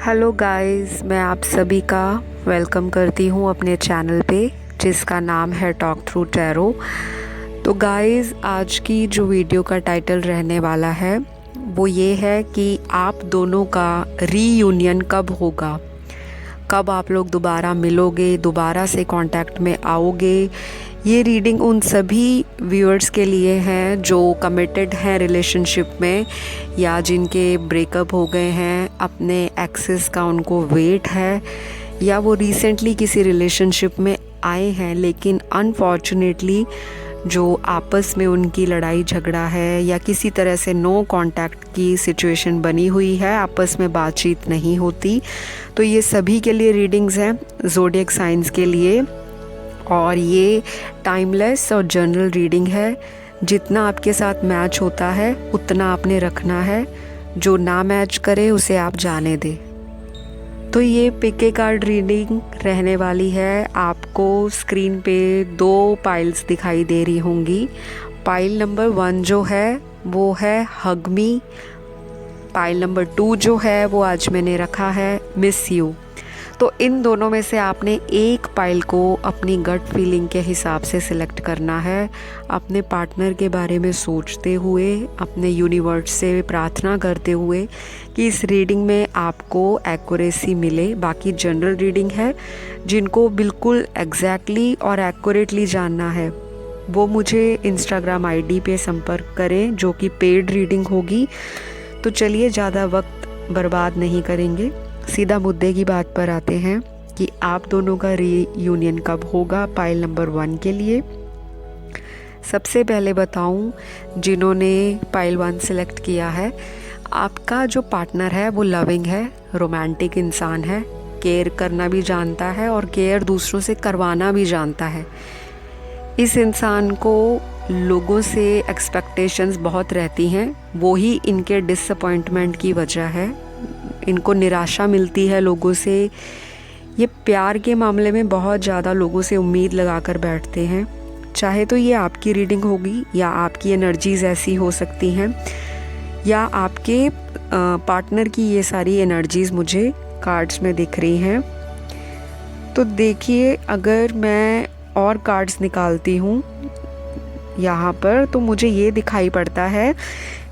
Hello guys, मैं आप सभी का वेलकम करती हूँ अपने चैनल पे जिसका नाम है टॉक थ्रू टैरो। तो गाइस, आज की जो वीडियो का टाइटल रहने वाला है वो ये है कि आप दोनों का रीयूनियन कब होगा, कब आप लोग दोबारा मिलोगे, दोबारा से कांटेक्ट में आओगे। ये रीडिंग उन सभी व्यूअर्स के लिए हैं जो कमिटेड हैं रिलेशनशिप में या जिनके ब्रेकअप हो गए हैं, अपने एक्सेस का उनको वेट है, या वो रिसेंटली किसी रिलेशनशिप में आए हैं लेकिन अनफॉर्चुनेटली जो आपस में उनकी लड़ाई झगड़ा है या किसी तरह से नो कांटेक्ट की सिचुएशन बनी हुई है, आपस में बातचीत नहीं होती। तो ये सभी के लिए रीडिंग्स हैं, ज़ोडिएक साइंस के लिए। और ये टाइमलेस और जनरल रीडिंग है। जितना आपके साथ मैच होता है उतना आपने रखना है, जो ना मैच करे उसे आप जाने दें। तो ये पिक ए कार्ड रीडिंग रहने वाली है। आपको स्क्रीन पे 2 पाइल्स दिखाई दे रही होंगी। पाइल नंबर 1 जो है वो है हग मी। पाइल नंबर 2 जो है वो आज मैंने रखा है मिस यू। तो इन दोनों में से आपने एक पाइल को अपनी गट फीलिंग के हिसाब से सिलेक्ट करना है, अपने पार्टनर के बारे में सोचते हुए, अपने यूनिवर्स से प्रार्थना करते हुए कि इस रीडिंग में आपको एक्यूरेसी मिले। बाकी जनरल रीडिंग है, जिनको बिल्कुल एग्जैक्टली और एक्यूरेटली जानना है वो मुझे इंस्टाग्राम आईडी पे संपर्क करें, जो कि पेड रीडिंग होगी। तो चलिए, ज़्यादा वक्त बर्बाद नहीं करेंगे, सीधा मुद्दे की बात पर आते हैं कि आप दोनों का रीयूनियन कब होगा। पाइल नंबर 1 के लिए सबसे पहले बताऊं, जिन्होंने पाइल 1 सेलेक्ट किया है, आपका जो पार्टनर है वो लविंग है, रोमांटिक इंसान है, केयर करना भी जानता है और केयर दूसरों से करवाना भी जानता है। इस इंसान को लोगों से एक्सपेक्टेशंस बहुत रहती हैं, वो ही इनके डिसअपॉइंटमेंट की वजह है। इनको निराशा मिलती है लोगों से। ये प्यार के मामले में बहुत ज़्यादा लोगों से उम्मीद लगा कर बैठते हैं। चाहे तो ये आपकी रीडिंग होगी या आपकी एनर्जीज़ ऐसी हो सकती हैं, या आपके पार्टनर की ये सारी एनर्जीज़ मुझे कार्ड्स में दिख रही हैं। तो देखिए, अगर मैं और कार्ड्स निकालती हूँ यहाँ पर तो मुझे ये दिखाई पड़ता है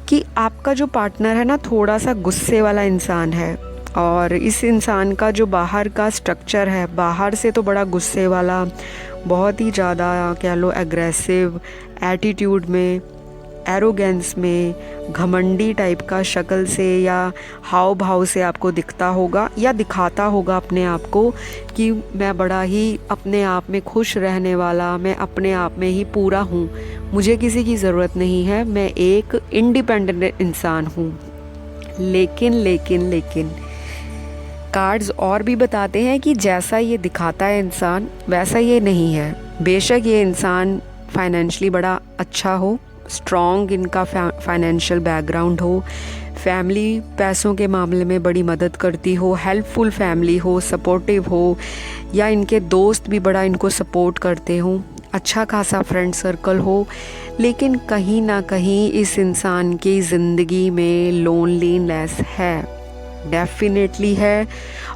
कि आपका जो पार्टनर है ना, थोड़ा सा गुस्से वाला इंसान है। और इस इंसान का जो बाहर का स्ट्रक्चर है, बाहर से तो बड़ा गुस्से वाला, बहुत ही ज़्यादा कह लो एग्रेसिव एटीट्यूड में, एरोगेंस में, घमंडी टाइप का शक्ल से या हाव भाव से आपको दिखता होगा या दिखाता होगा अपने आप को कि मैं बड़ा ही अपने आप में खुश रहने वाला, मैं अपने आप में ही पूरा हूँ, मुझे किसी की ज़रूरत नहीं है, मैं एक इंडिपेंडेंट इंसान हूँ। लेकिन कार्ड्स और भी बताते हैं कि जैसा ये दिखाता है इंसान वैसा ये नहीं है। बेशक ये इंसान फाइनेंशियली बड़ा अच्छा हो, स्ट्रॉन्ग इनका फाइनेंशियल बैकग्राउंड हो, फैमिली पैसों के मामले में बड़ी मदद करती हो, हेल्पफुल फैमिली हो, सपोर्टिव हो, या इनके दोस्त भी बड़ा इनको सपोर्ट करते हों, अच्छा खासा फ्रेंड सर्कल हो, लेकिन कहीं ना कहीं इस इंसान की ज़िंदगी में लोनलीनेस है, डेफिनेटली है।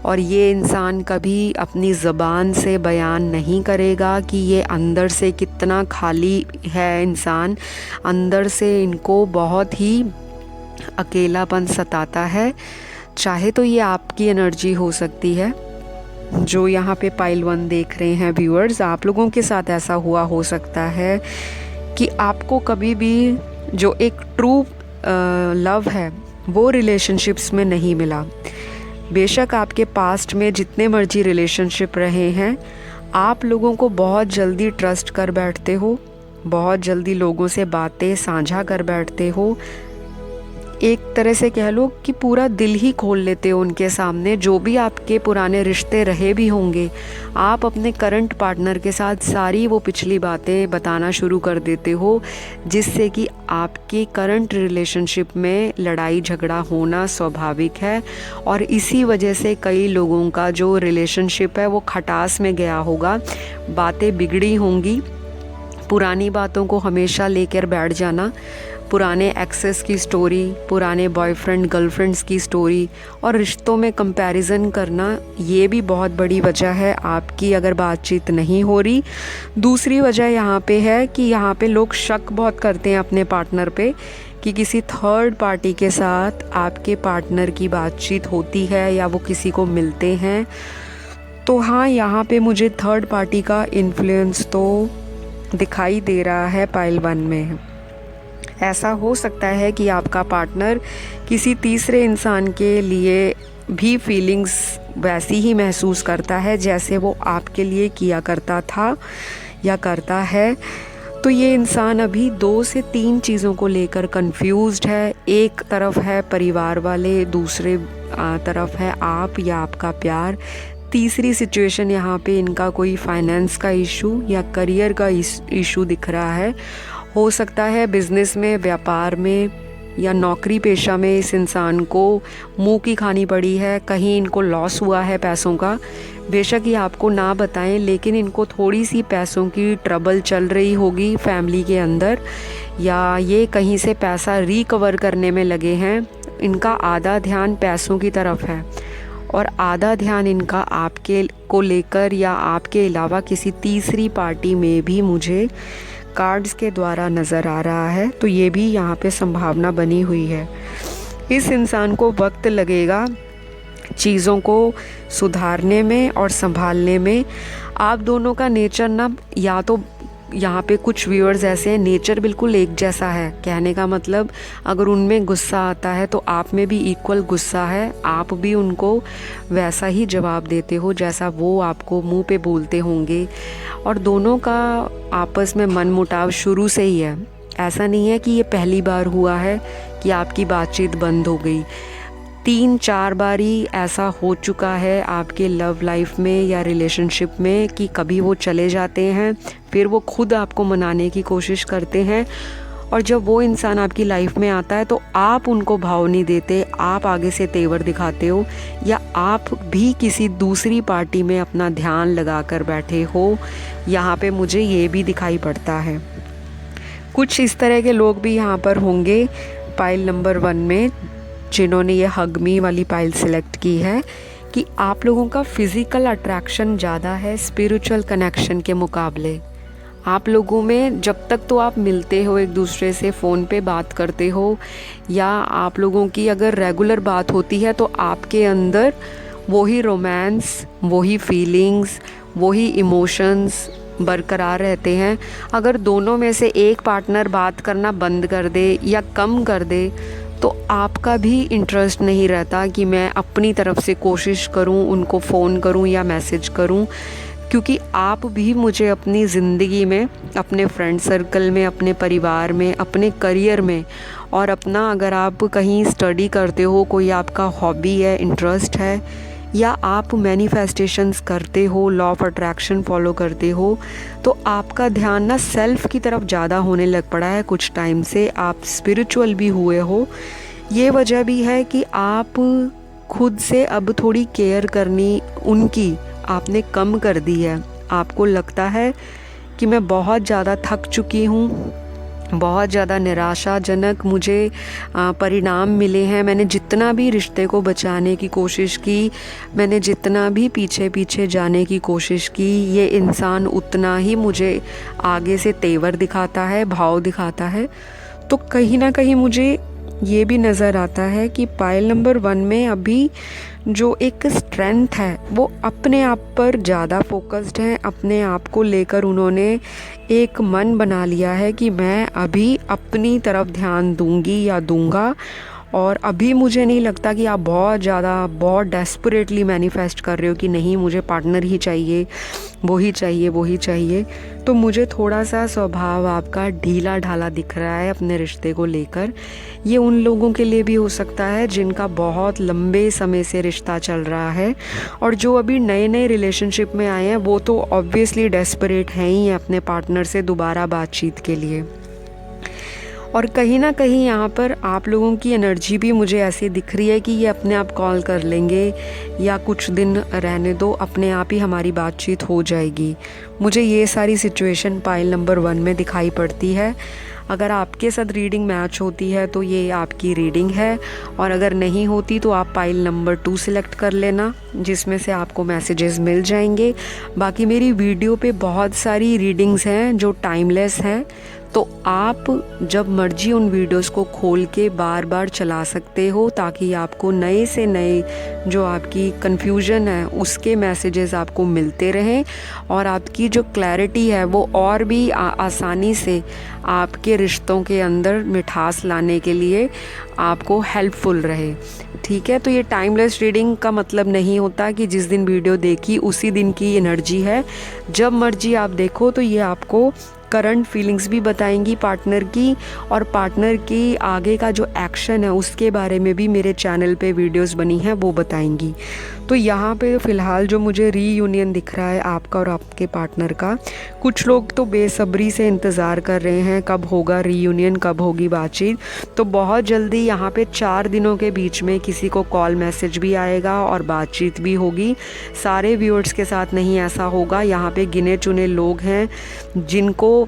और ये इंसान कभी अपनी ज़बान से बयान नहीं करेगा कि ये अंदर से कितना खाली है इंसान। अंदर से इनको बहुत ही अकेलापन सताता है। चाहे तो ये आपकी एनर्जी हो सकती है, जो यहाँ पे पाइल 1 देख रहे हैं व्यूअर्स, आप लोगों के साथ ऐसा हुआ हो सकता है कि आपको कभी भी जो एक ट्रू लव है वो रिलेशनशिप्स में नहीं मिला। बेशक आपके पास्ट में जितने मर्जी रिलेशनशिप रहे हैं, आप लोगों को बहुत जल्दी ट्रस्ट कर बैठते हो, बहुत जल्दी लोगों से बातें साझा कर बैठते हो, एक तरह से कह लो कि पूरा दिल ही खोल लेते हो उनके सामने। जो भी आपके पुराने रिश्ते रहे भी होंगे, आप अपने करंट पार्टनर के साथ सारी वो पिछली बातें बताना शुरू कर देते हो, जिससे कि आपके करंट रिलेशनशिप में लड़ाई झगड़ा होना स्वाभाविक है। और इसी वजह से कई लोगों का जो रिलेशनशिप है वो खटास में गया होगा, बातें बिगड़ी होंगी, पुरानी बातों को हमेशा लेकर बैठ जाना, पुराने एक्सेस की स्टोरी, पुराने बॉयफ्रेंड गर्लफ्रेंड्स की स्टोरी और रिश्तों में कंपैरिजन करना, ये भी बहुत बड़ी वजह है आपकी अगर बातचीत नहीं हो रही। दूसरी वजह यहाँ पे है कि यहाँ पे लोग शक बहुत करते हैं अपने पार्टनर पे कि किसी थर्ड पार्टी के साथ आपके पार्टनर की बातचीत होती है या वो किसी को मिलते हैं। तो हाँ, यहाँ पे मुझे थर्ड पार्टी का इन्फ्लुएंस तो दिखाई दे रहा है पाइल 1 में। ऐसा हो सकता है कि आपका पार्टनर किसी तीसरे इंसान के लिए भी फीलिंग्स वैसी ही महसूस करता है जैसे वो आपके लिए किया करता था या करता है। तो ये इंसान अभी 2 से 3 चीज़ों को लेकर कंफ्यूज्ड है। एक तरफ है परिवार वाले, दूसरे तरफ है आप या आपका प्यार, तीसरी सिचुएशन यहाँ पे इनका कोई फाइनेंस का इशू या करियर का इशू दिख रहा है। हो सकता है बिज़नेस में, व्यापार में या नौकरी पेशा में इस इंसान को मुंह की खानी पड़ी है, कहीं इनको लॉस हुआ है पैसों का। बेशक ये आपको ना बताएं, लेकिन इनको थोड़ी सी पैसों की ट्रबल चल रही होगी फैमिली के अंदर, या ये कहीं से पैसा रिकवर करने में लगे हैं। इनका आधा ध्यान पैसों की तरफ है और आधा ध्यान इनका आपके को लेकर या आपके अलावा किसी तीसरी पार्टी में भी मुझे कार्ड्स के द्वारा नज़र आ रहा है। तो ये भी यहाँ पे संभावना बनी हुई है। इस इंसान को वक्त लगेगा चीज़ों को सुधारने में और संभालने में। आप दोनों का नेचर ना, या तो यहाँ पे कुछ व्यूअर्स ऐसे हैं नेचर बिल्कुल एक जैसा है, कहने का मतलब अगर उनमें गुस्सा आता है तो आप में भी इक्वल गुस्सा है, आप भी उनको वैसा ही जवाब देते हो जैसा वो आपको मुंह पे बोलते होंगे। और दोनों का आपस में मनमुटाव शुरू से ही है। ऐसा नहीं है कि ये पहली बार हुआ है कि आपकी बातचीत बंद हो गई। 3-4 बारी ऐसा हो चुका है आपके लव लाइफ में या रिलेशनशिप में कि कभी वो चले जाते हैं, फिर वो खुद आपको मनाने की कोशिश करते हैं, और जब वो इंसान आपकी लाइफ में आता है तो आप उनको भाव नहीं देते, आप आगे से तेवर दिखाते हो या आप भी किसी दूसरी पार्टी में अपना ध्यान लगा कर बैठे हो। यहाँ पे मुझे ये भी दिखाई पड़ता है। कुछ इस तरह के लोग भी यहाँ पर होंगे पाइल नंबर 1 में, जिन्होंने ये हग मी वाली पाइल सिलेक्ट की है, कि आप लोगों का फिज़िकल अट्रैक्शन ज़्यादा है स्पिरिचुअल कनेक्शन के मुकाबले। आप लोगों में जब तक तो आप मिलते हो, एक दूसरे से फ़ोन पे बात करते हो, या आप लोगों की अगर रेगुलर बात होती है, तो आपके अंदर वही रोमांस, वही फीलिंग्स, वही इमोशंस बरकरार रहते हैं। अगर दोनों में से एक पार्टनर बात करना बंद कर दे या कम कर दे तो आपका भी इंटरेस्ट नहीं रहता कि मैं अपनी तरफ से कोशिश करूं, उनको फ़ोन करूं या मैसेज करूं, क्योंकि आप भी मुझे अपनी ज़िंदगी में, अपने फ्रेंड सर्कल में, अपने परिवार में, अपने करियर में, और अपना अगर आप कहीं स्टडी करते हो, कोई आपका हॉबी है, इंटरेस्ट है, या आप मैनिफेस्टेशंस करते हो, लॉ ऑफ अट्रैक्शन फॉलो करते हो, तो आपका ध्यान ना सेल्फ़ की तरफ ज़्यादा होने लग पड़ा है कुछ टाइम से। आप स्पिरिचुअल भी हुए हो। ये वजह भी है कि आप खुद से अब थोड़ी केयर करनी उनकी आपने कम कर दी है। आपको लगता है कि मैं बहुत ज़्यादा थक चुकी हूँ, बहुत ज़्यादा निराशाजनक मुझे परिणाम मिले हैं, मैंने जितना भी रिश्ते को बचाने की कोशिश की, मैंने जितना भी पीछे पीछे जाने की कोशिश की, ये इंसान उतना ही मुझे आगे से तेवर दिखाता है, भाव दिखाता है। तो कहीं ना कहीं मुझे ये भी नज़र आता है कि पाइल नंबर 1 में अभी जो एक स्ट्रेंथ है वो अपने आप पर ज़्यादा फोकस्ड है। अपने आप को लेकर उन्होंने एक मन बना लिया है कि मैं अभी अपनी तरफ ध्यान दूंगी या दूंगा। और अभी मुझे नहीं लगता कि आप बहुत डेस्परेटली मैनिफेस्ट कर रहे हो कि नहीं मुझे पार्टनर ही चाहिए, वही चाहिए, वही चाहिए। तो मुझे थोड़ा सा स्वभाव आपका ढीला ढाला दिख रहा है अपने रिश्ते को लेकर। ये उन लोगों के लिए भी हो सकता है जिनका बहुत लंबे समय से रिश्ता चल रहा है, और जो अभी नए नए रिलेशनशिप में आए हैं वो तो ऑब्वियसली डेस्परेट हैं ही अपने पार्टनर से दोबारा बातचीत के लिए। और कहीं ना कहीं यहाँ पर आप लोगों की एनर्जी भी मुझे ऐसी दिख रही है कि ये अपने आप कॉल कर लेंगे या कुछ दिन रहने दो, अपने आप ही हमारी बातचीत हो जाएगी। मुझे ये सारी सिचुएशन पाइल नंबर 1 में दिखाई पड़ती है। अगर आपके साथ रीडिंग मैच होती है तो ये आपकी रीडिंग है, और अगर नहीं होती तो आप पाइल नंबर 2 सिलेक्ट कर लेना, जिसमें से आपको मैसेजेस मिल जाएंगे। बाकी मेरी वीडियो पे बहुत सारी रीडिंग्स हैं जो टाइमलेस हैं, तो आप जब मर्जी उन वीडियोस को खोल के बार बार चला सकते हो, ताकि आपको नए से नए जो आपकी कन्फ्यूजन है उसके मैसेजेस आपको मिलते रहें, और आपकी जो क्लैरिटी है वो और भी आसानी से आपके रिश्तों के अंदर मिठास लाने के लिए आपको हेल्पफुल रहे। ठीक है, तो ये टाइमलेस रीडिंग का मतलब नहीं होता कि जिस दिन वीडियो देखी उसी दिन की एनर्जी है। जब मर्जी आप देखो तो ये आपको करंट फीलिंग्स भी बताएंगी पार्टनर की, और पार्टनर की आगे का जो एक्शन है उसके बारे में भी मेरे चैनल पे वीडियोस बनी हैं वो बताएंगी। तो यहाँ पे फ़िलहाल जो मुझे रीयूनियन दिख रहा है आपका और आपके पार्टनर का, कुछ लोग तो बेसब्री से इंतज़ार कर रहे हैं कब होगा रीयूनियन, कब होगी बातचीत। तो बहुत जल्दी यहाँ पे 4 दिनों के बीच में किसी को कॉल मैसेज भी आएगा और बातचीत भी होगी। सारे व्यूअर्स के साथ नहीं ऐसा होगा, यहाँ पे गिने चुने लोग हैं जिनको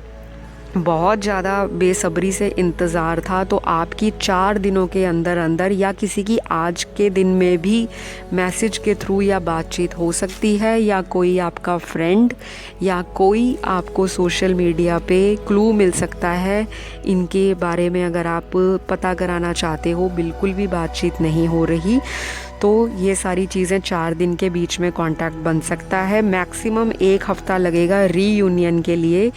बहुत ज़्यादा बेसब्री से इंतज़ार था। तो आपकी 4 दिनों के अंदर अंदर या किसी की आज के दिन में भी मैसेज के थ्रू या बातचीत हो सकती है, या कोई आपका फ्रेंड या कोई आपको सोशल मीडिया पे क्लू मिल सकता है इनके बारे में। अगर आप पता कराना चाहते हो, बिल्कुल भी बातचीत नहीं हो रही, तो ये सारी चीज़ें 4 दिन के बीच में कांटेक्ट बन सकता है। मैक्सिमम 1 हफ़्ता लगेगा रीयूनियन के लिए,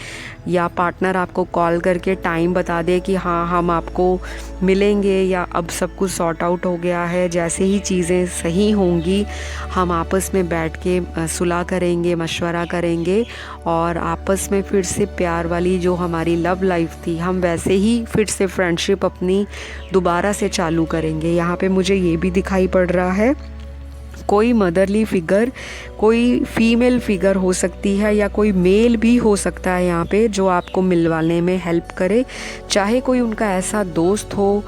या पार्टनर आपको कॉल करके टाइम बता दे कि हाँ हम आपको मिलेंगे, या अब सब कुछ सॉर्ट आउट हो गया है, जैसे ही चीज़ें सही होंगी हम आपस में बैठ के सुलह करेंगे, मशवरा करेंगे, और आपस में फिर से प्यार वाली जो हमारी लव लाइफ थी हम वैसे ही फिर से फ्रेंडशिप अपनी दोबारा से चालू करेंगे। यहाँ पे मुझे ये भी दिखाई पड़ रहा है कोई मदरली फिगर, कोई फीमेल फिगर हो सकती है, या कोई मेल भी हो सकता है यहाँ पे जो आपको मिलवाने में हेल्प करे। चाहे कोई उनका ऐसा दोस्त हो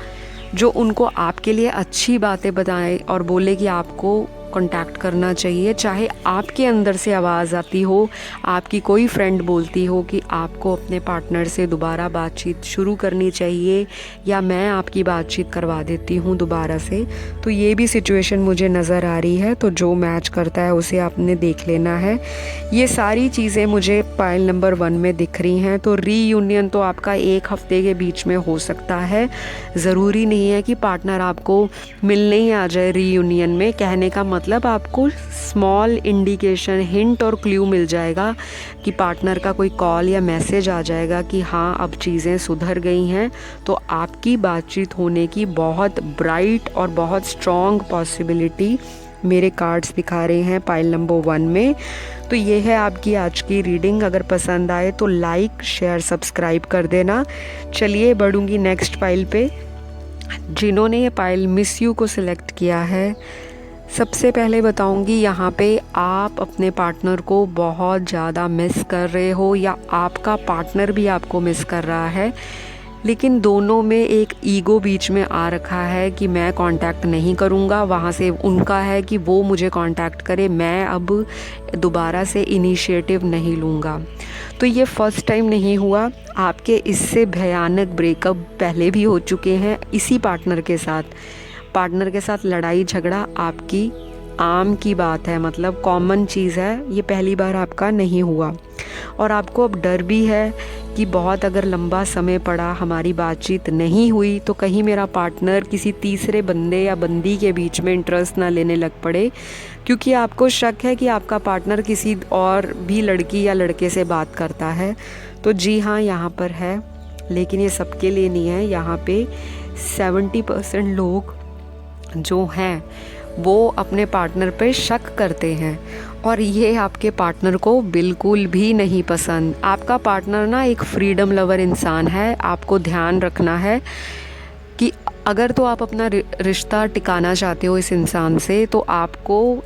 जो उनको आपके लिए अच्छी बातें बताए और बोले कि आपको कांटेक्ट करना चाहिए, चाहे आपके अंदर से आवाज़ आती हो, आपकी कोई फ्रेंड बोलती हो कि आपको अपने पार्टनर से दोबारा बातचीत शुरू करनी चाहिए, या मैं आपकी बातचीत करवा देती हूँ दोबारा से। तो ये भी सिचुएशन मुझे नज़र आ रही है, तो जो मैच करता है उसे आपने देख लेना है। ये सारी चीज़ें मुझे पाइल नंबर 1 में दिख रही हैं। तो रीयूनियन तो आपका 1 हफ़्ते के बीच में हो सकता है, ज़रूरी नहीं है कि पार्टनर आपको मिलने ही आ जाए रीयूनियन में। कहने का मतलब आपको स्मॉल इंडिकेशन, हिंट और क्लू मिल जाएगा कि पार्टनर का कोई कॉल या मैसेज आ जाएगा कि हाँ अब चीज़ें सुधर गई हैं, तो आपकी बातचीत होने की बहुत ब्राइट और बहुत स्ट्रॉन्ग पॉसिबिलिटी मेरे कार्ड्स दिखा रहे हैं पाइल नंबर 1 में। तो ये है आपकी आज की रीडिंग। अगर पसंद आए तो लाइक, शेयर, सब्सक्राइब कर देना। चलिए बढ़ूँगी नेक्स्ट पाइल पे। जिन्होंने ये पाइल मिस यू को सिलेक्ट किया है, सबसे पहले बताऊंगी यहाँ पे आप अपने पार्टनर को बहुत ज़्यादा मिस कर रहे हो, या आपका पार्टनर भी आपको मिस कर रहा है, लेकिन दोनों में एक ईगो बीच में आ रखा है कि मैं कांटेक्ट नहीं करूँगा, वहाँ से उनका है कि वो मुझे कांटेक्ट करे, मैं अब दोबारा से इनिशिएटिव नहीं लूँगा। तो ये फ़र्स्ट टाइम नहीं हुआ, आपके इससे भयानक ब्रेकअप पहले भी हो चुके हैं इसी पार्टनर के साथ। पार्टनर के साथ लड़ाई झगड़ा आपकी आम की बात है, मतलब कॉमन चीज़ है, ये पहली बार आपका नहीं हुआ। और आपको अब डर भी है कि बहुत अगर लंबा समय पड़ा, हमारी बातचीत नहीं हुई, तो कहीं मेरा पार्टनर किसी तीसरे बंदे या बंदी के बीच में इंटरेस्ट ना लेने लग पड़े, क्योंकि आपको शक है कि आपका पार्टनर किसी और भी लड़की या लड़के से बात करता है। तो जी हाँ, यहाँ पर है, लेकिन ये सबके लिए नहीं है। यहाँ पे 70% लोग जो हैं वो अपने पार्टनर पे शक करते हैं, और ये आपके पार्टनर को बिल्कुल भी नहीं पसंद। आपका पार्टनर ना एक फ्रीडम लवर इंसान है। आपको ध्यान रखना है कि अगर तो आप अपना रिश्ता टिकाना चाहते हो इस इंसान से, तो आपको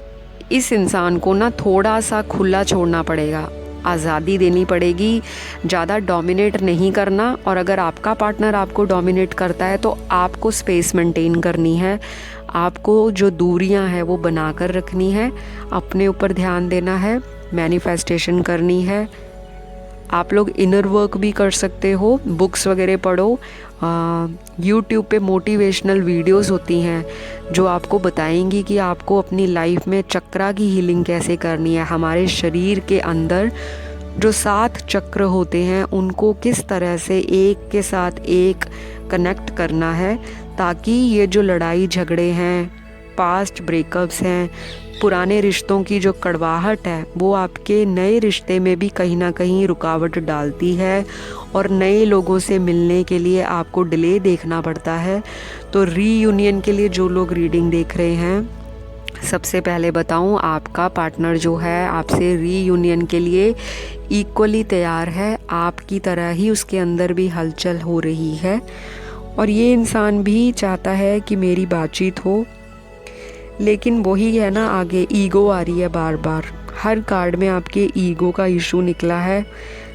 इस इंसान को ना थोड़ा सा खुला छोड़ना पड़ेगा, आज़ादी देनी पड़ेगी, ज़्यादा डोमिनेट नहीं करना। और अगर आपका पार्टनर आपको डोमिनेट करता है तो आपको स्पेस मेंटेन करनी है, आपको जो दूरियां हैं वो बना कर रखनी है, अपने ऊपर ध्यान देना है, मैनिफेस्टेशन करनी है, आप लोग इनर वर्क भी कर सकते हो, बुक्स वगैरह पढ़ो। यूट्यूब पे मोटिवेशनल वीडियोस होती हैं जो आपको बताएंगी कि आपको अपनी लाइफ में चक्रा की हीलिंग कैसे करनी है। हमारे शरीर के अंदर जो 7 चक्र होते हैं उनको किस तरह से एक के साथ एक कनेक्ट करना है, ताकि ये जो लड़ाई झगड़े हैं, पास्ट ब्रेकअप्स हैं, पुराने रिश्तों की जो कड़वाहट है, वो आपके नए रिश्ते में भी कहीं ना कहीं रुकावट डालती है और नए लोगों से मिलने के लिए आपको डिले देखना पड़ता है। तो रीयूनियन के लिए जो लोग रीडिंग देख रहे हैं, सबसे पहले बताऊं, आपका पार्टनर जो है आपसे रीयूनियन के लिए इक्वली तैयार है। आपकी तरह ही उसके अंदर भी हलचल हो रही है और ये इंसान भी चाहता है कि मेरी बातचीत हो, लेकिन वही है ना, आगे ईगो आ रही है बार बार। हर कार्ड में आपके ईगो का इशू निकला है,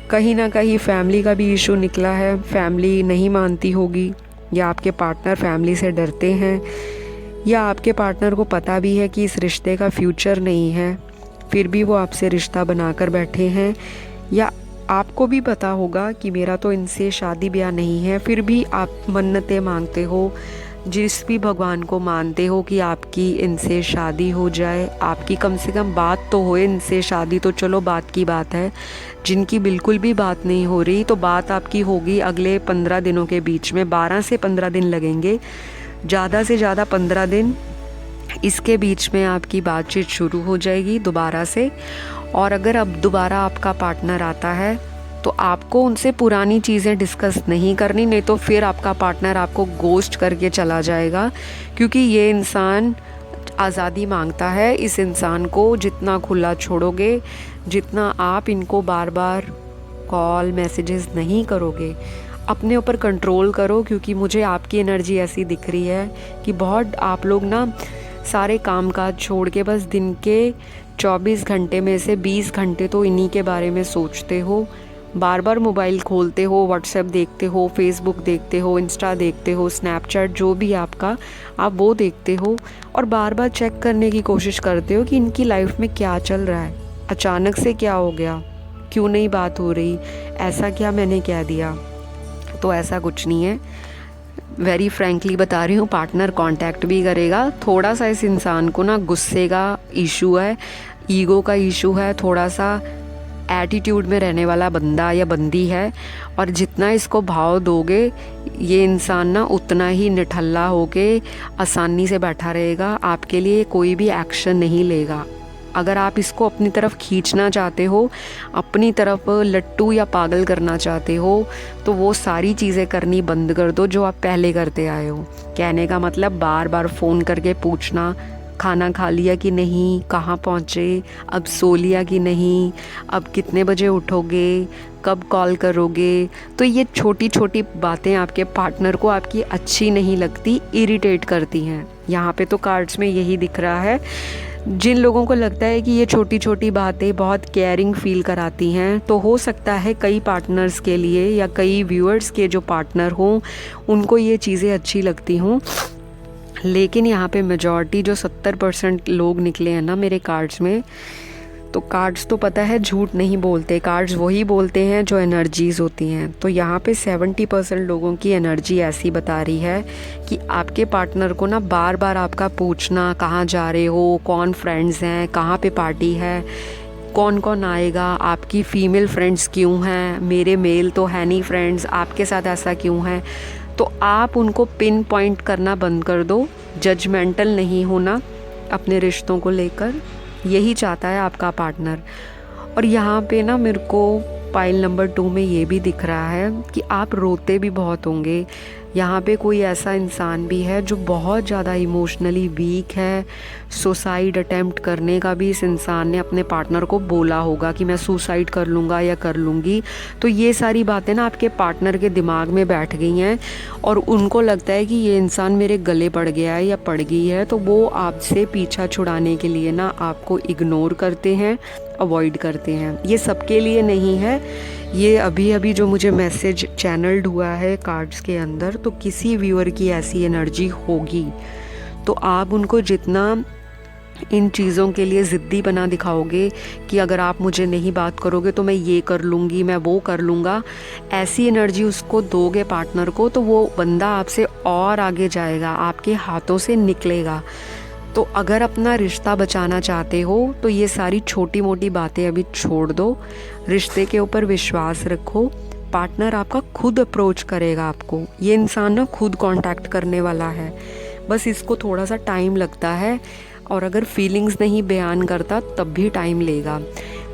कहीं ना कहीं फैमिली का भी इशू निकला है। फैमिली नहीं मानती होगी, या आपके पार्टनर फैमिली से डरते हैं, या आपके पार्टनर को पता भी है कि इस रिश्ते का फ्यूचर नहीं है, फिर भी वो आपसे रिश्ता बनाकर बैठे हैं। या आपको भी पता होगा कि मेरा तो इनसे शादी ब्याह नहीं है, फिर भी आप मन्नतें मांगते हो, जिस भी भगवान को मानते हो कि आपकी इनसे शादी हो जाए, आपकी कम से कम बात तो होए इनसे शादी। तो चलो बात की बात है, जिनकी बिल्कुल भी बात नहीं हो रही, तो बात आपकी होगी अगले 15 दिनों के बीच में। 12 से 15 दिन लगेंगे, ज़्यादा से ज़्यादा 15 दिन, इसके बीच में आपकी बातचीत शुरू हो जाएगी दोबारा से। और अगर अब दोबारा आपका पार्टनर आता है तो आपको उनसे पुरानी चीज़ें डिस्कस नहीं करनी, नहीं तो फिर आपका पार्टनर आपको गोस्ट करके चला जाएगा, क्योंकि ये इंसान आज़ादी मांगता है। इस इंसान को जितना खुला छोड़ोगे, जितना आप इनको बार बार कॉल मैसेजेस नहीं करोगे, अपने ऊपर कंट्रोल करो, क्योंकि मुझे आपकी एनर्जी ऐसी दिख रही है कि बहुत आप लोग ना सारे कामकाज छोड़ के बस दिन के 24 घंटे में से 20 घंटे तो इन्हीं के बारे में सोचते हो। बार बार मोबाइल खोलते हो, व्हाट्सएप देखते हो, फेसबुक देखते हो, इंस्टा देखते हो, स्नैपचैट जो भी आपका, आप वो देखते हो और बार बार चेक करने की कोशिश करते हो कि इनकी लाइफ में क्या चल रहा है, अचानक से क्या हो गया, क्यों नहीं बात हो रही, ऐसा क्या मैंने कह दिया। तो ऐसा कुछ नहीं है, वेरी फ्रैंकली बता रही हूँ। पार्टनर कांटेक्ट भी करेगा। थोड़ा सा इस इंसान को ना गुस्से का इशू है, ईगो का इशू है, थोड़ा सा एटीट्यूड में रहने वाला बंदा या बंदी है, और जितना इसको भाव दोगे ये इंसान ना उतना ही निठल्ला होके आसानी से बैठा रहेगा, आपके लिए कोई भी एक्शन नहीं लेगा। अगर आप इसको अपनी तरफ खींचना चाहते हो, अपनी तरफ लट्टू या पागल करना चाहते हो, तो वो सारी चीज़ें करनी बंद कर दो जो आप पहले करते आए हो। कहने का मतलब बार बार फ़ोन करके पूछना, खाना खा लिया कि नहीं, कहाँ पहुँचे, अब सो लिया कि नहीं, अब कितने बजे उठोगे, कब कॉल करोगे। तो ये छोटी छोटी बातें आपके पार्टनर को आपकी अच्छी नहीं लगती, इरिटेट करती हैं। यहाँ पे तो कार्ड्स में यही दिख रहा है। जिन लोगों को लगता है कि ये छोटी छोटी बातें बहुत केयरिंग फील कराती हैं, तो हो सकता है कई पार्टनर्स के लिए या कई व्यूअर्स के जो पार्टनर हों उनको ये चीज़ें अच्छी लगती हों, लेकिन यहाँ पे मेजॉरिटी जो 70% लोग निकले हैं ना मेरे कार्ड्स में, तो कार्ड्स तो पता है झूठ नहीं बोलते, कार्ड्स वही बोलते हैं जो एनर्जीज़ होती हैं। तो यहाँ पे 70% लोगों की एनर्जी ऐसी बता रही है कि आपके पार्टनर को ना बार बार आपका पूछना, कहाँ जा रहे हो, कौन फ्रेंड्स हैं, कहाँ पे पार्टी है, कौन कौन आएगा, आपकी फ़ीमेल फ्रेंड्स क्यों हैं, मेरे मेल तो है नहीं फ्रेंड्स, आपके साथ ऐसा क्यों है। तो आप उनको पिन पॉइंट करना बंद कर दो, जजमेंटल नहीं होना अपने रिश्तों को लेकर, यही चाहता है आपका पार्टनर। और यहाँ पे ना मेरे को पाइल नंबर 2 में ये भी दिख रहा है कि आप रोते भी बहुत होंगे। यहाँ पे कोई ऐसा इंसान भी है जो बहुत ज़्यादा इमोशनली वीक है। सुसाइड अटेम्प्ट करने का भी इस इंसान ने अपने पार्टनर को बोला होगा कि मैं सुसाइड कर लूँगा या कर लूँगी। तो ये सारी बातें ना आपके पार्टनर के दिमाग में बैठ गई हैं और उनको लगता है कि ये इंसान मेरे गले पड़ गया है या पड़ गई है, तो वो आपसे पीछा छुड़ाने के लिए ना आपको इग्नोर करते हैं, अवॉइड करते हैं। ये सबके लिए नहीं है, ये अभी अभी जो मुझे मैसेज चैनल्ड हुआ है कार्ड्स के अंदर, तो किसी व्यूअर की ऐसी एनर्जी होगी। तो आप उनको जितना इन चीज़ों के लिए ज़िद्दी बना दिखाओगे कि अगर आप मुझे नहीं बात करोगे तो मैं ये कर लूँगी, मैं वो कर लूँगा, ऐसी एनर्जी उसको दोगे पार्टनर को, तो वो बंदा आपसे और आगे जाएगा, आपके हाथों से निकलेगा। तो अगर अपना रिश्ता बचाना चाहते हो तो ये सारी छोटी मोटी बातें अभी छोड़ दो, रिश्ते के ऊपर विश्वास रखो। पार्टनर आपका खुद अप्रोच करेगा आपको, ये इंसान ना खुद कांटेक्ट करने वाला है, बस इसको थोड़ा सा टाइम लगता है। और अगर फीलिंग्स नहीं बयान करता तब भी टाइम लेगा।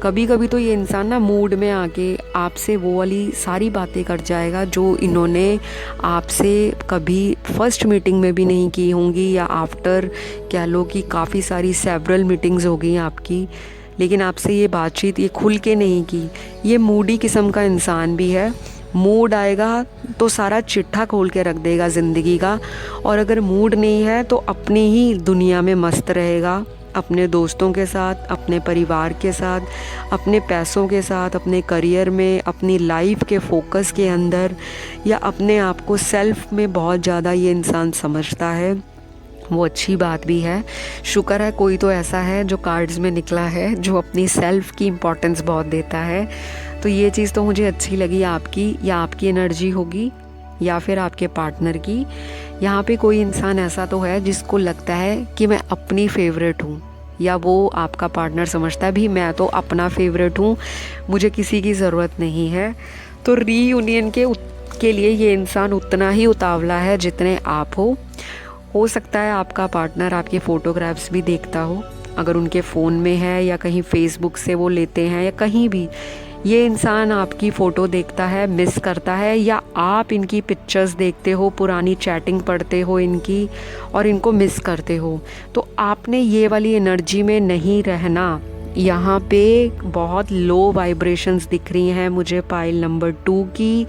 कभी कभी तो ये इंसान ना मूड में आके आपसे वो वाली सारी बातें कर जाएगा जो इन्होंने आपसे कभी फर्स्ट मीटिंग में भी नहीं की होंगी, या आफ्टर कह लो कि काफ़ी सारी सेवरल मीटिंग्स हो गई आपकी, लेकिन आपसे ये बातचीत ये खुल के नहीं की। ये मूडी किस्म का इंसान भी है, मूड आएगा तो सारा चिट्ठा खोल के रख देगा ज़िंदगी का, और अगर मूड नहीं है तो अपनी ही दुनिया में मस्त रहेगा, अपने दोस्तों के साथ, अपने परिवार के साथ, अपने पैसों के साथ, अपने करियर में, अपनी लाइफ के फोकस के अंदर, या अपने आप को सेल्फ में बहुत ज़्यादा ये इंसान समझता है। वो अच्छी बात भी है, शुक्र है कोई तो ऐसा है जो कार्ड्स में निकला है जो अपनी सेल्फ़ की इम्पोर्टेंस बहुत देता है। तो ये चीज़ तो मुझे अच्छी लगी आपकी, या आपकी एनर्जी होगी या फिर आपके पार्टनर की। यहाँ पे कोई इंसान ऐसा तो है जिसको लगता है कि मैं अपनी फेवरेट हूँ, या वो आपका पार्टनर समझता है भी मैं तो अपना फेवरेट हूँ, मुझे किसी की ज़रूरत नहीं है। तो रीयूनियन के लिए ये इंसान उतना ही उतावला है जितने आप हो सकता है आपका पार्टनर आपके फ़ोटोग्राफ्स भी देखता हो, अगर उनके फ़ोन में है या कहीं फेसबुक से वो लेते हैं या कहीं भी, ये इंसान आपकी फ़ोटो देखता है, मिस करता है, या आप इनकी पिक्चर्स देखते हो, पुरानी चैटिंग पढ़ते हो इनकी और इनको मिस करते हो। तो आपने ये वाली एनर्जी में नहीं रहना। यहाँ पे बहुत लो वाइब्रेशंस दिख रही हैं मुझे पाइल नंबर 2 की।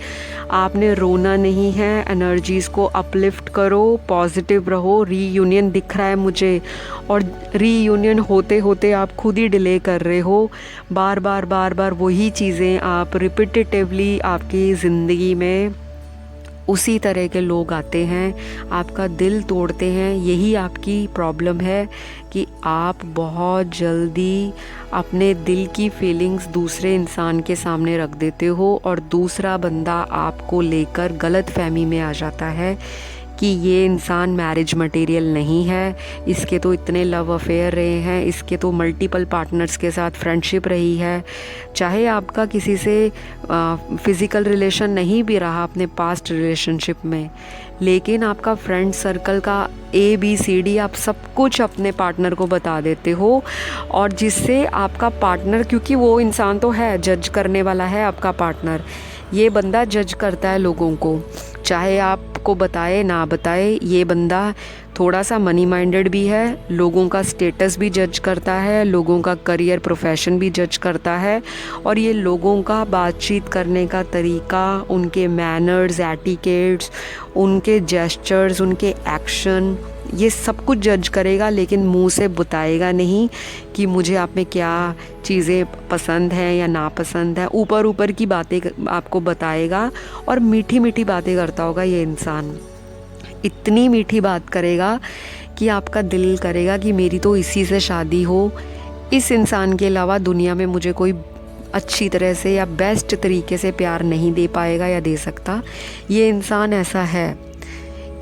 आपने रोना नहीं है, एनर्जीज़ को अपलिफ्ट करो, पॉजिटिव रहो। रीयूनियन दिख रहा है मुझे, और रीयूनियन होते होते आप खुद ही डिले कर रहे हो। बार बार वही चीज़ें आप रिपीटेटिवली आपकी ज़िंदगी में उसी तरह के लोग आते हैं, आपका दिल तोड़ते हैं। यही आपकी प्रॉब्लम है कि आप बहुत जल्दी अपने दिल की फीलिंग्स दूसरे इंसान के सामने रख देते हो, और दूसरा बंदा आपको लेकर गलत फहमी में आ जाता है कि ये इंसान मैरिज मटेरियल नहीं है, इसके तो इतने लव अफेयर रहे हैं, इसके तो मल्टीपल पार्टनर्स के साथ फ्रेंडशिप रही है। चाहे आपका किसी से फ़िज़िकल रिलेशन नहीं भी रहा अपने पास्ट रिलेशनशिप में, लेकिन आपका फ्रेंड सर्कल का ABCD आप सब कुछ अपने पार्टनर को बता देते हो, और जिससे आपका पार्टनर, क्योंकि वो इंसान तो है जज करने वाला है, आपका पार्टनर ये बंदा जज करता है लोगों को, चाहे आपको बताए ना बताए। ये बंदा थोड़ा सा मनी माइंडेड भी है, लोगों का स्टेटस भी जज करता है, लोगों का करियर प्रोफेशन भी जज करता है, और ये लोगों का बातचीत करने का तरीका, उनके मैनर्स, एटिकेट्स, उनके जेस्चर्स, उनके एक्शन, ये सब कुछ जज करेगा, लेकिन मुंह से बताएगा नहीं कि मुझे आप में क्या चीज़ें पसंद हैं या नापसंद है। ऊपर ऊपर की बातें आपको बताएगा, और मीठी मीठी बातें करता होगा ये इंसान, इतनी मीठी बात करेगा कि आपका दिल करेगा कि मेरी तो इसी से शादी हो, इस इंसान के अलावा दुनिया में मुझे कोई अच्छी तरह से या बेस्ट तरीके से प्यार नहीं दे पाएगा या दे सकता। ये इंसान ऐसा है।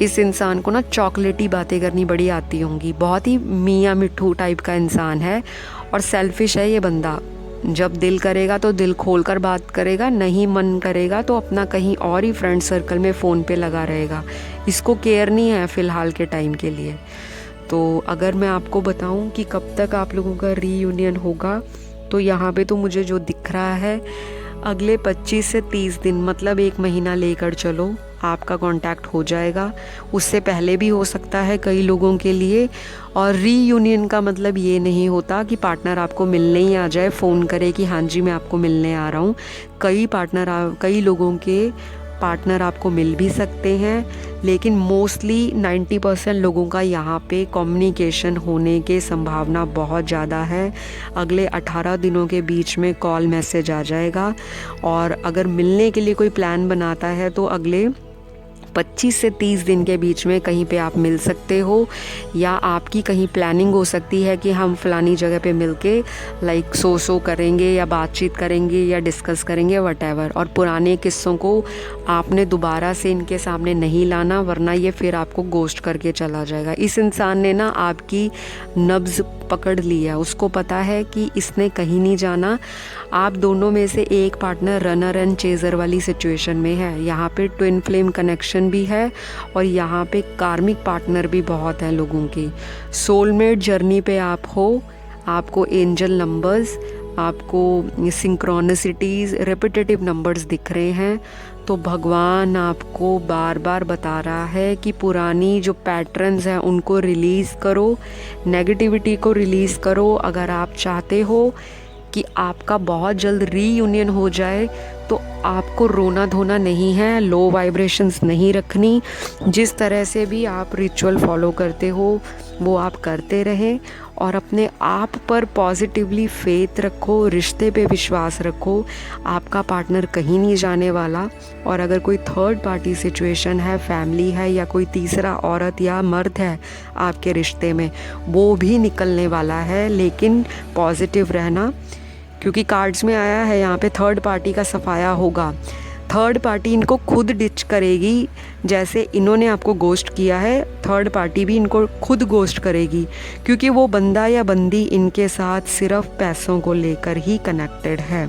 इस इंसान को ना चॉकलेटी बातें करनी बड़ी आती होंगी, बहुत ही मियाँ मिट्ठू टाइप का इंसान है, और सेल्फिश है ये बंदा। जब दिल करेगा तो दिल खोलकर बात करेगा, नहीं मन करेगा तो अपना कहीं और ही फ्रेंड सर्कल में फ़ोन पे लगा रहेगा। इसको केयर नहीं है फ़िलहाल के टाइम के लिए। तो अगर मैं आपको बताऊं कि कब तक आप लोगों का रीयूनियन होगा, तो यहाँ पे तो मुझे जो दिख रहा है अगले 25 से 30 दिन, मतलब 1 महीना लेकर चलो, आपका कांटेक्ट हो जाएगा। उससे पहले भी हो सकता है कई लोगों के लिए। और रीयूनियन का मतलब ये नहीं होता कि पार्टनर आपको मिलने ही आ जाए, फ़ोन करे कि हाँ जी मैं आपको मिलने आ रहा हूँ। कई लोगों के पार्टनर आपको मिल भी सकते हैं, लेकिन मोस्टली 90% लोगों का यहाँ पे कम्युनिकेशन होने के संभावना बहुत ज़्यादा है। अगले 18 दिनों के बीच में कॉल मैसेज आ जाएगा, और अगर मिलने के लिए कोई प्लान बनाता है तो अगले 25 से 30 दिन के बीच में कहीं पे आप मिल सकते हो, या आपकी कहीं प्लानिंग हो सकती है कि हम फ़लानी जगह पे मिलके लाइक सो करेंगे या बातचीत करेंगे या डिस्कस करेंगे वटेवर। और पुराने किस्सों को आपने दोबारा से इनके सामने नहीं लाना, वरना ये फिर आपको गोस्ट करके चला जाएगा। इस इंसान ने ना आपकी नब्ज़ पकड़ लिया, उसको पता है कि इसने कहीं नहीं जाना। आप दोनों में से एक पार्टनर रनर एंड चेज़र वाली सिचुएशन में है। यहाँ पे ट्विन फ्लेम कनेक्शन भी है और यहाँ पे कार्मिक पार्टनर भी बहुत हैं लोगों के। सोलमेट जर्नी पे आप हो, आपको एंजल नंबर्स, आपको सिंक्रोनिसिटीज़, रेपिटेटिव नंबर्स दिख रहे हैं। तो भगवान आपको बार बार बता रहा है कि पुरानी जो पैटर्न्स हैं उनको रिलीज़ करो, नेगेटिविटी को रिलीज़ करो। अगर आप चाहते हो कि आपका बहुत जल्द रीयूनियन हो जाए तो आपको रोना धोना नहीं है, लो वाइब्रेशंस नहीं रखनी। जिस तरह से भी आप रिचुअल फॉलो करते हो वो आप करते रहें और अपने आप पर पॉजिटिवली फेथ रखो, रिश्ते पे विश्वास रखो। आपका पार्टनर कहीं नहीं जाने वाला। और अगर कोई थर्ड पार्टी सिचुएशन है, फैमिली है या कोई तीसरा औरत या मर्द है आपके रिश्ते में, वो भी निकलने वाला है। लेकिन पॉजिटिव रहना, क्योंकि कार्ड्स में आया है यहाँ पे थर्ड पार्टी का सफाया होगा। थर्ड पार्टी इनको खुद डिच करेगी, जैसे इन्होंने आपको गोस्ट किया है, थर्ड पार्टी भी इनको खुद गोस्ट करेगी, क्योंकि वो बंदा या बंदी इनके साथ सिर्फ पैसों को लेकर ही कनेक्टेड है।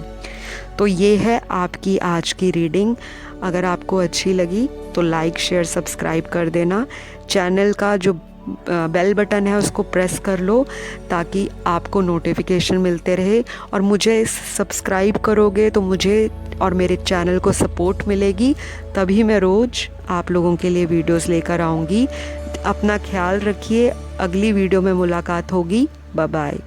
तो ये है आपकी आज की रीडिंग। अगर आपको अच्छी लगी तो लाइक, शेयर, सब्सक्राइब कर देना। चैनल का जो बेल बटन है उसको प्रेस कर लो ताकि आपको नोटिफिकेशन मिलते रहे। और मुझे सब्सक्राइब करोगे तो मुझे और मेरे चैनल को सपोर्ट मिलेगी, तभी मैं रोज़ आप लोगों के लिए वीडियोस लेकर आऊँगी। अपना ख्याल रखिए, अगली वीडियो में मुलाकात होगी। Bye bye.